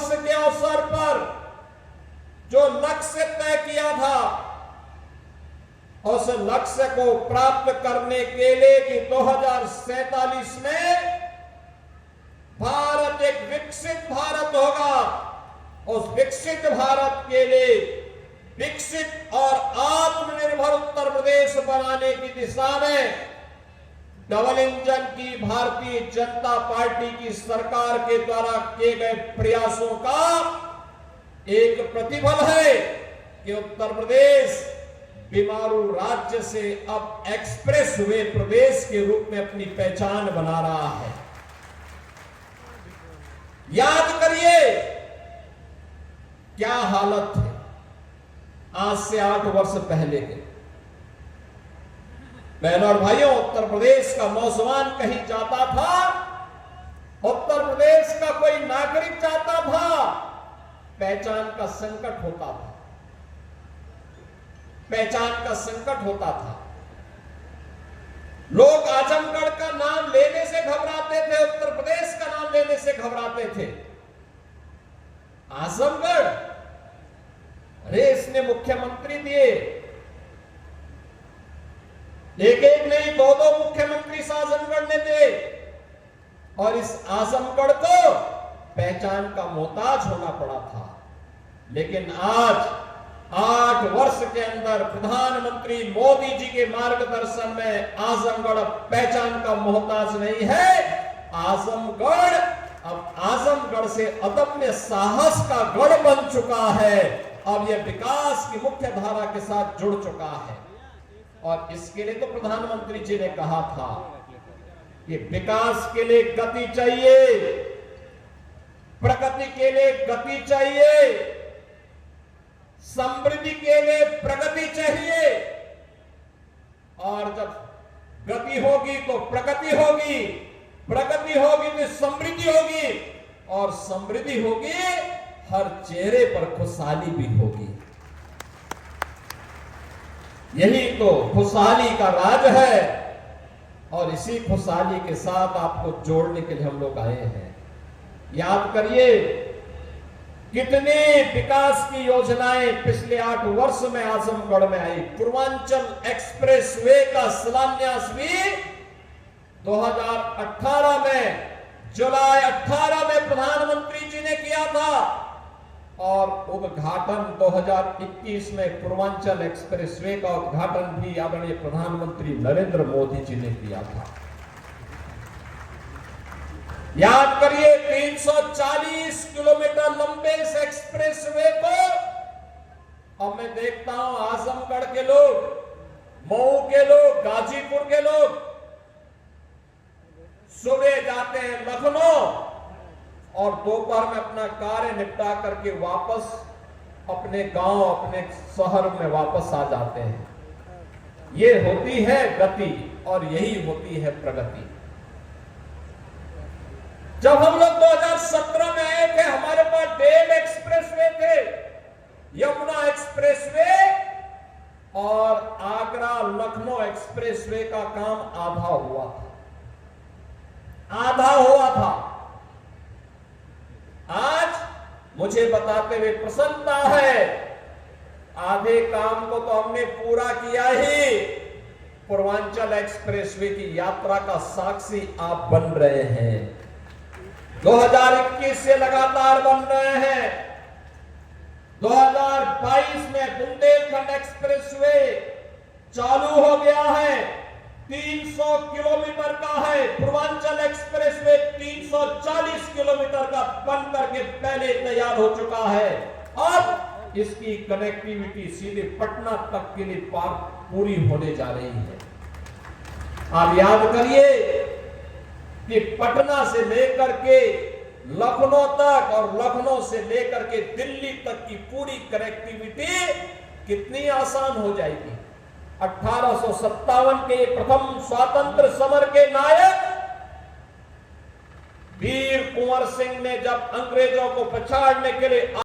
वर्ष के अवसर पर जो लक्ष्य तय किया था, उस लक्ष्य को प्राप्त करने के लिए कि 2047 में भारत एक विकसित भारत होगा, उस विकसित भारत के लिए विकसित और आत्मनिर्भर उत्तर प्रदेश बनाने की दिशा में डबल इंजन की भारतीय जनता पार्टी की सरकार के द्वारा किए गए प्रयासों का एक प्रतिफल है कि उत्तर प्रदेश बीमारू राज्य से अब एक्सप्रेस वे प्रदेश के रूप में अपनी पहचान बना रहा है। याद करिए क्या हालत है आज से 8 वर्ष पहले के। बहनों और भाइयों, उत्तर प्रदेश का नौजवान कहीं जाता था, उत्तर प्रदेश का कोई नागरिक जाता था, पहचान का संकट होता था, पहचान का संकट होता था। लोग आजमगढ़ का नाम लेने से घबराते थे, उत्तर प्रदेश का नाम लेने से घबराते थे। आजमगढ़, अरे इसने मुख्यमंत्री दिए, एक नहीं 2 मुख्यमंत्री आजमगढ़ ने दिए, और इस आजमगढ़ को पहचान का मोहताज होना पड़ा था। लेकिन आज 8 वर्ष के अंदर प्रधानमंत्री मोदी जी के मार्गदर्शन में आजमगढ़ पहचान का मोहताज नहीं है। आजमगढ़ अब आजमगढ़ से अदम्य साहस का गढ़ बन चुका है। अब यह विकास की मुख्य धारा के साथ जुड़ चुका है। और इसके लिए तो प्रधानमंत्री जी ने कहा था कि विकास के लिए गति चाहिए, प्रगति के लिए गति चाहिए, समृद्धि के लिए प्रगति चाहिए। और जब गति होगी तो प्रगति होगी, प्रगति होगी तो समृद्धि होगी, और समृद्धि होगी हर चेहरे पर खुशहाली भी होगी। यही तो खुशहाली का राज है, और इसी खुशहाली के साथ आपको जोड़ने के लिए हम लोग आए हैं। याद करिए कितनी विकास की योजनाएं पिछले 8 वर्ष में आजमगढ़ में आई। पूर्वांचल एक्सप्रेसवे का शिलान्यास भी 2018 में, जुलाई 18 में प्रधानमंत्री जी ने किया था, और उद्घाटन 2021 में पूर्वांचल एक्सप्रेसवे का उद्घाटन भी आदरणीय प्रधानमंत्री नरेंद्र मोदी जी ने किया था। याद करिए 340 किलोमीटर लंबे इस एक्सप्रेसवे को अब मैं देखता हूं आजमगढ़ के लोग, मऊ के लोग, गाजीपुर के लोग सुबह जाते हैं लखनऊ और दोपहर में अपना कार्य निपटा करके वापस अपने गांव, अपने शहर में वापस आ जाते हैं। ये होती है गति और यही होती है प्रगति। जब हम लोग 2017 में आए थे, हमारे पास डेल एक्सप्रेसवे थे, यमुना एक्सप्रेसवे और आगरा लखनऊ एक्सप्रेसवे का काम आधा हुआ था, आधा हुआ था। आज मुझे बताते हुए प्रसन्नता है, आधे काम को तो हमने पूरा किया ही। पूर्वांचल एक्सप्रेसवे की यात्रा का साक्षी आप बन रहे हैं। 2021 से लगातार बन रहे हैं। 2022 में बुंदेलखंड एक्सप्रेसवे चालू हो गया है, 300 किलोमीटर का है। पूर्वांचल एक्सप्रेसवे 340 किलोमीटर का बन करके पहले तैयार हो चुका है। अब इसकी कनेक्टिविटी सीधे पटना तक के लिए पूरी होने जा रही है। आप याद करिए कि पटना से लेकर के लखनऊ तक और लखनऊ से लेकर के दिल्ली तक की पूरी कनेक्टिविटी कितनी आसान हो जाएगी। 1857 के प्रथम स्वातंत्र समर के नायक वीर कुंवर सिंह ने जब अंग्रेजों को पछाड़ने के लिए